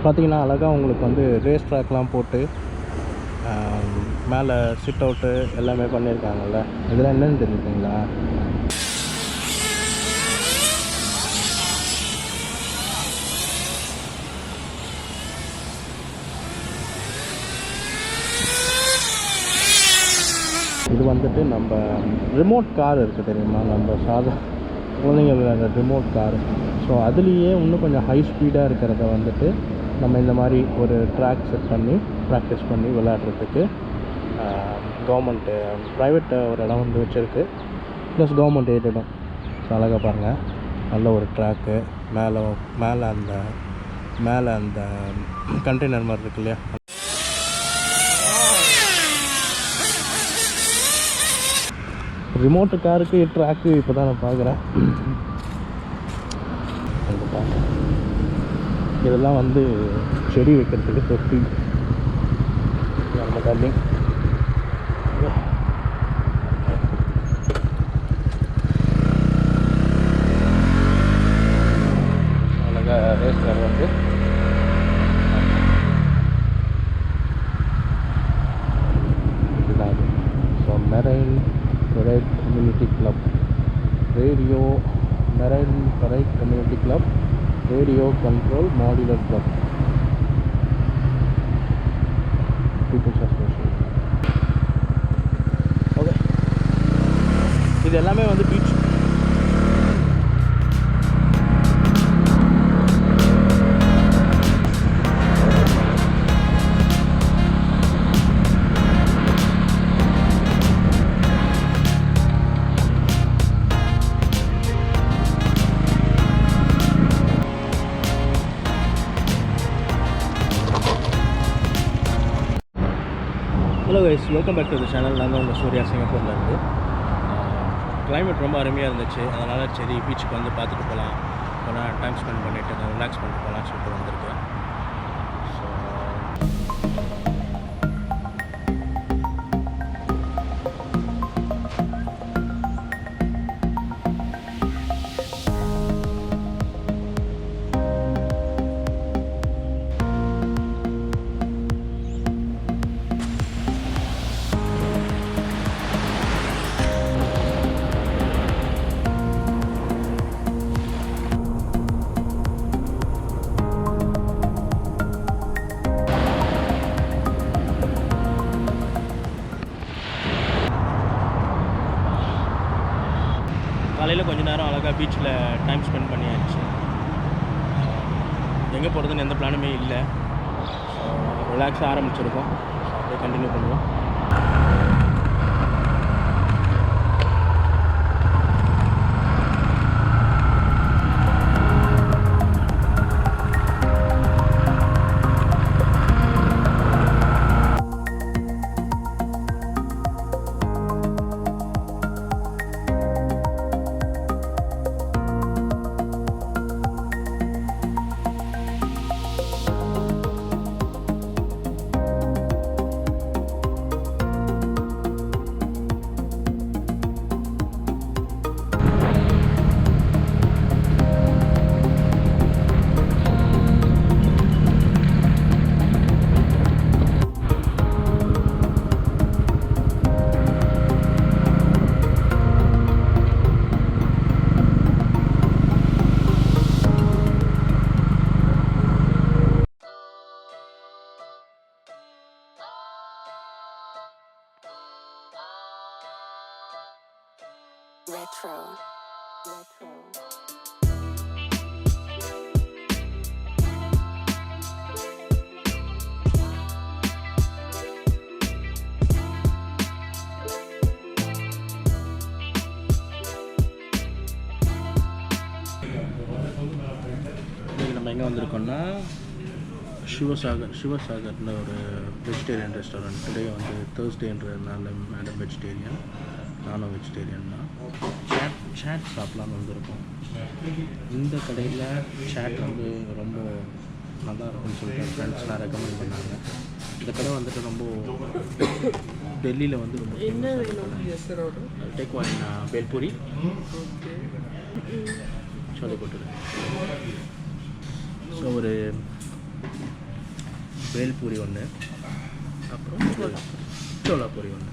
பார்த்தீங்கன்னா அழகாக உங்களுக்கு வந்து ரேஸ் ட்ராக்லாம் போட்டு மேலே சிட் அவுட்டு எல்லாமே பண்ணியிருக்காங்கல்ல. இதெல்லாம் என்னென்னு தெரிஞ்சுக்கிங்களா? இது வந்துட்டு நம்ம ரிமோட் கார் இருக்குது தெரியுமா, நம்ம சாதா குழந்தைங்க விளையாடுற ரிமோட் கார். ஸோ அதுலேயே இன்னும் கொஞ்சம் ஹை ஸ்பீடாக இருக்கிறத வந்துட்டு நம்ம இந்த மாதிரி ஒரு ட்ராக் செட் பண்ணி ப்ராக்டிஸ் பண்ணி விளையாடுறதுக்கு கவர்மெண்ட்டு ப்ரைவேட் ஒரு இடம் வந்து வச்சுருக்கு, ப்ளஸ் கவர்மெண்ட் எய்டடும். ஸோ அழகாக பாருங்கள், நல்ல ஒரு ட்ராக்கு மேலே அந்த கண்டெய்னர் மாதிரி இருக்கு இல்லையா, ரிமோட்டு காருக்கு ட்ராக்கு இப்போ தான் நான் பார்க்குறேன். இதெல்லாம் வந்து செடி வைக்கிறதுக்கு தொட்டி நம்ம தண்ணி. அழகாக ரேஸ் கார் வந்து இதுதான். So marine Parade Community Club, Marine Parade Community Club, Radio Control Modular Club, People's Association. Okay, இது எல்லாமே வந்து beach. Hello guys, welcome back to the channel. நாங்கள் உங்கள் சூர்யா சிங்கப்பூர்லேருந்து. கிளைமேட் ரொம்ப அருமையாக இருந்துச்சு, அதனால் சரி பீச்சுக்கு வந்து பார்த்துட்டு போகலாம், கொஞ்சம் டைம் ஸ்பெண்ட் பண்ணிவிட்டு ரிலாக்ஸ் பண்ணிட்டு போகலான்னு சொல்லிட்டு வந்திருக்கேன். ஸோ காலையில் கொஞ்சம் நேரம் அழகாக பீச்சில் டைம் ஸ்பெண்ட் பண்ணியாச்சு. எங்கே போகிறதுன்னு எந்த பிளானுமே இல்லை. ஸோ ரிலாக்ஸாக ஆரம்பிச்சிருக்கோம், அப்படியே கண்டினியூ பண்ணுவோம். Retro. நம்ம எங்கே வந்திருக்கோம்னா சிவசாகர்னு ஒரு வெஜிடேரியன் ரெஸ்டாரண்ட். டுடே வந்து தேர்ஸ்டேன்றதுனால மேடம் வெஜிடேரியன், நானும் வெஜிடேரியன் தான். சாட் சாப்பிட்லான்னு வந்திருக்கோம். இந்த கடையில் சாட் வந்து ரொம்ப நல்லா இருக்கும்னு சொல்லிட்டு ஃப்ரெண்ட்ஸ்லாம் ரெக்கமெண்ட் பண்ணாங்க. இந்த கடை வந்துட்டு ரொம்ப டெல்லியில் வந்து ரொம்ப என்ன வேணும்? Yes sir order. Take one bhelpuri okay. சோலை போட்டுரு. ஸோ ஒரு பேல்பூரி ஒன்று, அப்புறம் சோலாபூரி ஒன்று.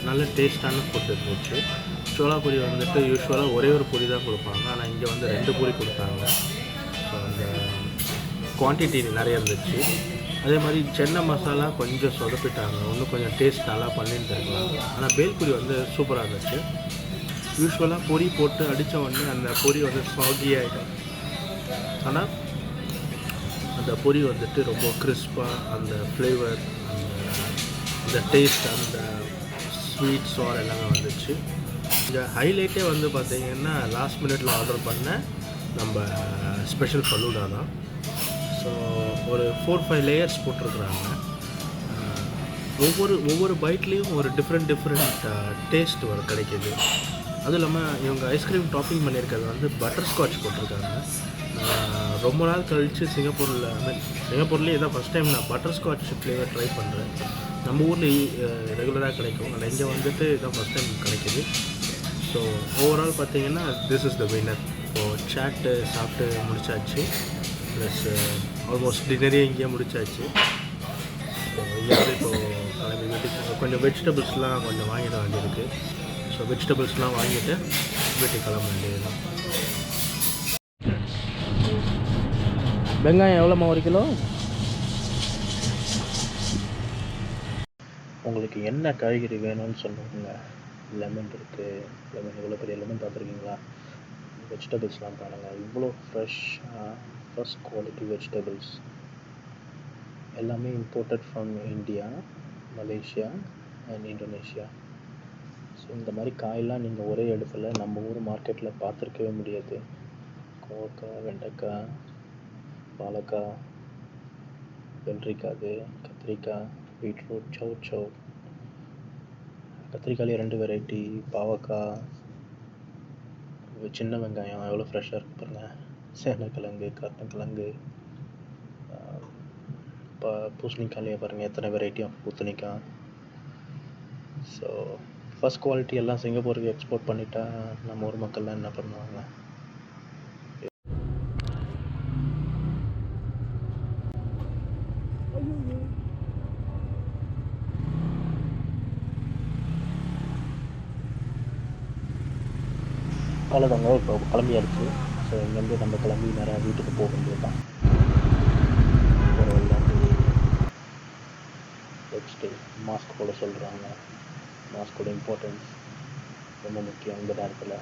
நல்ல டேஸ்டான ஃபுட் இருந்துச்சு. சோலாபூரி வந்துட்டு யூஸ்வலாக ஒரே ஒரு பூரி தான் கொடுப்பாங்க, ஆனால் இங்கே வந்து 2 பூரி கொடுத்தாங்க. ஸோ அந்த குவான்டிட்டி நிறைய இருந்துச்சு. அதே மாதிரி சென்னை மசாலா கொஞ்சம் சொதப்பிட்டாங்க, இன்னும் கொஞ்சம் டேஸ்ட் நல்லா பண்ணிட்டு இருக்கலாம். ஆனால் பேல்பூரி வந்து சூப்பராக இருந்துச்சு. யூஸ்வலாக பொரி போட்டு அடித்த உடனே அந்த பொரி வந்து சாகி ஆகிடும், ஆனால் அந்த பொரி வந்துட்டு ரொம்ப கிறிஸ்பாக அந்த ஃப்ளேவர், அந்த டேஸ்ட், அந்த ஸ்வீட் சார் எல்லாமே வந்துச்சு. இந்த ஹைலைட்டே வந்து பார்த்திங்கன்னா லாஸ்ட் மினிட்ல ஆர்டர் பண்ண நம்ம ஸ்பெஷல் ஃபலூடா தான். ஸோ ஒரு 4-5 லேயர்ஸ் போட்டிருக்குறாங்க. ஒவ்வொரு பைட்லேயும் ஒரு டிஃப்ரெண்ட் டேஸ்ட் கிடைக்கிது. அதுவும் இல்லாமல் இவங்க ஐஸ்கிரீம் டாப்பிங் பண்ணியிருக்கிறது வந்து பட்டர் ஸ்காட்ச் போட்டிருக்காங்க. ரொம்ப நாள் கழித்து சிங்கப்பூர்லேயே இதான் ஃபஸ்ட் டைம் நான் பட்டர் ஸ்காட்ச் ஃப்ளேவர் ட்ரை பண்ணுறேன். நம்ம ஊரில் ரெகுலராக கிடைக்கும், ஆனால் இங்கே வந்துட்டு இதான் ஃபஸ்ட் டைம் கிடைக்கிது. ஸோ ஓவரால் பார்த்தீங்கன்னா திஸ் இஸ் த வின்னர். இப்போது சாட்டு சாப்பிட்டு முடிச்சாச்சு, ப்ளஸ் ஆல்மோஸ்ட் டின்னரே இங்கேயே முடிச்சாச்சு. ஸோ இங்கேருந்து இப்போது கிளம்பி வீட்டுக்கு கொஞ்சம் வெஜிடபிள்ஸ்லாம் கொஞ்சம் வாங்கிட வேண்டியிருக்கு. ஸோ வெஜிடபிள்ஸ்லாம் வாங்கிட்டு வீட்டுக்கு கிளம்ப வேண்டியதுதான். வெங்காயம் எவ்வளோம்மா 1 கிலோ? உங்களுக்கு என்ன காய்கறி வேணும்னு சொல்லுங்க. லெமன் இருக்குது, லெமன் இவ்வளோ பெரிய லெமன் பார்த்துருக்கீங்களா? வெஜிடபிள்ஸ்லாம் பாருங்கள், இவ்வளோ ஃபர்ஸ்ட் குவாலிட்டி வெஜிடபிள்ஸ் எல்லாமே imported from India, Malaysia and Indonesia. So இந்த மாதிரி காயெல்லாம் நீங்கள் ஒரே இடத்துல நம்ம ஊர் மார்க்கெட்டில் பார்த்துருக்கவே முடியாது. கோவக்காய், வெண்டைக்காய், பாலக்காய், வெள்ளரிக்காய், கத்திரிக்காய், பீட்ரூட், சௌ கத்திரிக்காயிலே 2 வெரைட்டி, பாவக்காய், சின்ன வெங்காயம் எவ்வளோ ஃப்ரெஷ்ஷாக இருக்குது பாருங்கள், சேனக்கிழங்கு, கருணக்கிழங்கு, பூசணிக்காயிலே பாருங்கள் எத்தனை வெரைட்டி ஆஃப் பூசணிக்காய். ஸோ ஃபஸ்ட் குவாலிட்டி எல்லாம் சிங்கப்பூருக்கு எக்ஸ்போர்ட் பண்ணிட்டா நம்ம ஊர் மக்கள்லாம் என்ன பண்ணுவாங்க? அவ்வளோதாங்க, இப்போ கிளம்பியாச்சு. ஸோ இங்கேருந்து நம்ம கிளம்பி நேராக வீட்டுக்கு போக வேண்டியது தான். நெக்ஸ்ட்டு மாஸ்க் போட சொல்கிறாங்க. மாஸ்கோட இம்பார்ட்டன்ஸ் ரொம்ப முக்கியம் இந்த நேரத்தில்.